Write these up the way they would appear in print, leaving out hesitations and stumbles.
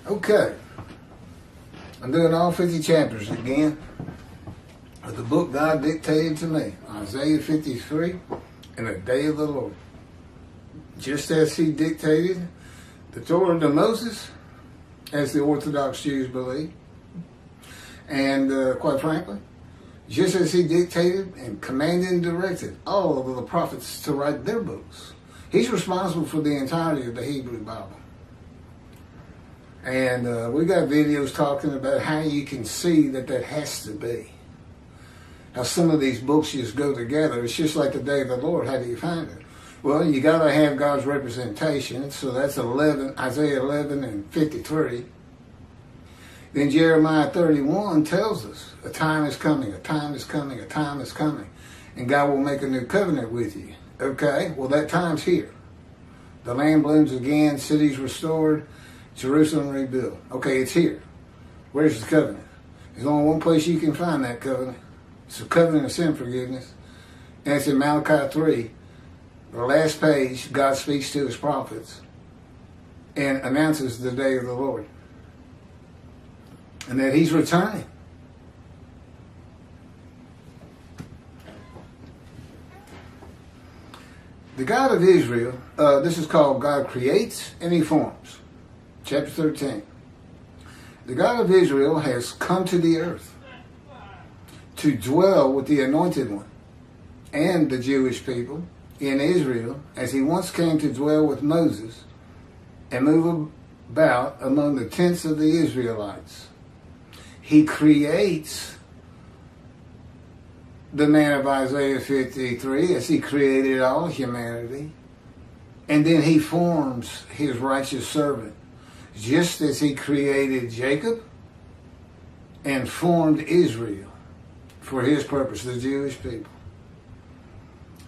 Okay. I'm doing all 50 chapters again of the book God dictated to me, Isaiah 53, and the day of the Lord. Just as he dictated the Torah to Moses, as the Orthodox Jews believe. And quite frankly, just as he dictated and commanded and directed all of the prophets to write their books. He's responsible for the entirety of the Hebrew Bible. And we got videos talking about how you can see that has to be. How some of these books just go together. It's just like the day of the Lord. How do you find it? Well, you got to have God's representation. So that's Isaiah 11 and 53. Then Jeremiah 31 tells us a time is coming, a time is coming, a time is coming. And God will make a new covenant with you. Okay, well that time's here. The land blooms again, cities restored, Jerusalem rebuilt. Okay, it's here. Where's the covenant? There's only one place you can find that covenant. It's the covenant of sin forgiveness. And it's in Malachi 3. The last page, God speaks to his prophets and announces the day of the Lord. And that he's returning. The God of Israel, this is called God creates and he forms. Chapter 13. The God of Israel has come to the earth to dwell with the anointed one and the Jewish people in Israel, as he once came to dwell with Moses and move about among the tents of the Israelites. He creates the man of Isaiah 53 as he created all humanity. And then he forms his righteous servant, just as he created Jacob and formed Israel for his purpose, the Jewish people.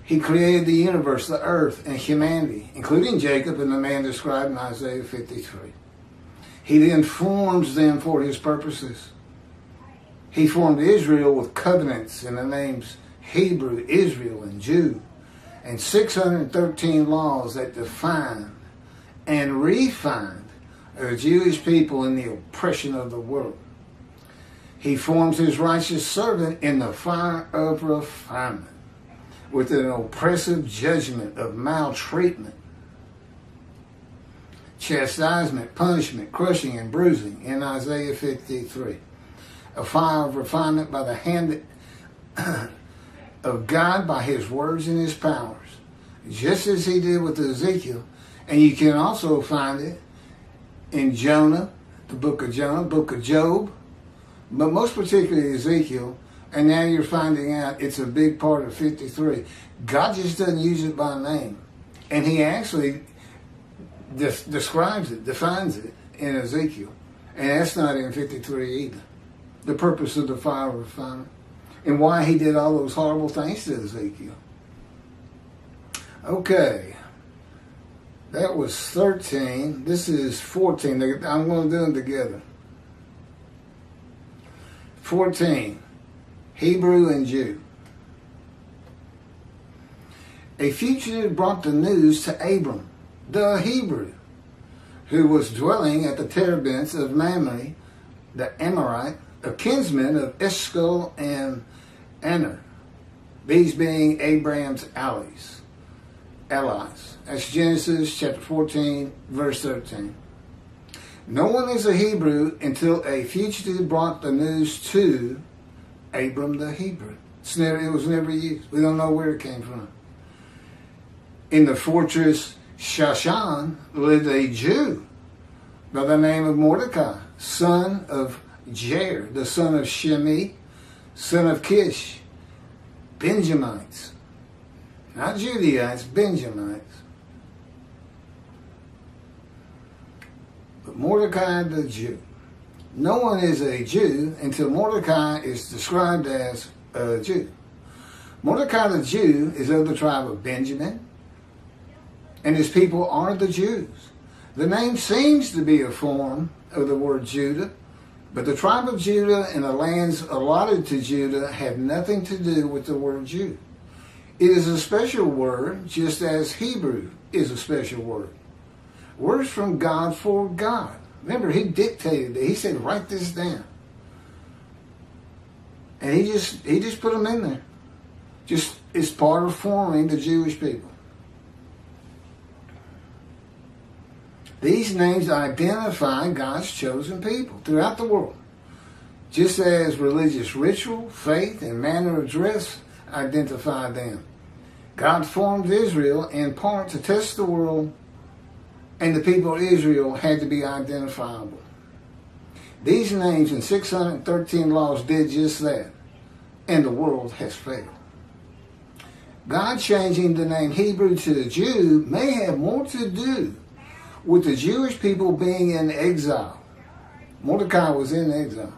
He created the universe, the earth, and humanity, including Jacob and the man described in Isaiah 53. He then forms them for his purposes. He formed Israel with covenants in the names Hebrew, Israel, and Jew, and 613 laws that defined and refined the Jewish people in the oppression of the world. He forms his righteous servant in the fire of refinement with an oppressive judgment of maltreatment, chastisement, punishment, crushing, and bruising in Isaiah 53. A fire of refinement by the hand of God, by his words and his powers, just as he did with Ezekiel. And you can also find it in Jonah, the book of Jonah, book of Job, but most particularly Ezekiel. And now you're finding out it's a big part of 53. God just doesn't use it by name. And he actually describes it, defines it in Ezekiel. And that's not in 53 either. The purpose of the fire of refinement, and why he did all those horrible things to Ezekiel. Okay, that was 13. This is 14. I'm going to do them together. 14, Hebrew and Jew. A fugitive brought the news to Abram, the Hebrew, who was dwelling at the terebinths of Mamre, the Amorite, a kinsman of Eshcol and Aner, these being Abraham's allies. That's Genesis chapter 14, verse 13. No one is a Hebrew until a fugitive brought the news to Abram the Hebrew. It was never used. We don't know where it came from. In the fortress Shushan lived a Jew by the name of Mordecai, son of Jair, the son of Shimei, son of Kish, Benjamites. Not Judaites, Benjamites. But Mordecai the Jew. No one is a Jew until Mordecai is described as a Jew. Mordecai the Jew is of the tribe of Benjamin, and his people are the Jews. The name seems to be a form of the word Judah, but the tribe of Judah and the lands allotted to Judah have nothing to do with the word Jew. It is a special word, just as Hebrew is a special word. Words from God for God. Remember, he dictated it. He said, write this down. And he just put them in there. Just it's part of forming the Jewish people. These names identify God's chosen people throughout the world. Just as religious ritual, faith, and manner of dress identify them. God formed Israel in part to test the world, and the people of Israel had to be identifiable. These names and 613 laws did just that, and the world has failed. God changing the name Hebrew to Jew may have more to do with the Jewish people being in exile. Mordecai was in exile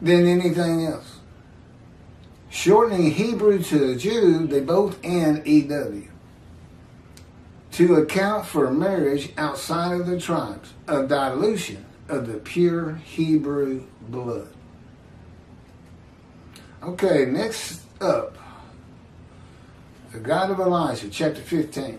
than anything else. Shortening Hebrew to Jew, they both end EW, to account for marriage outside of the tribes, a dilution of the pure Hebrew blood. Okay, next up, the God of Elijah, chapter 15.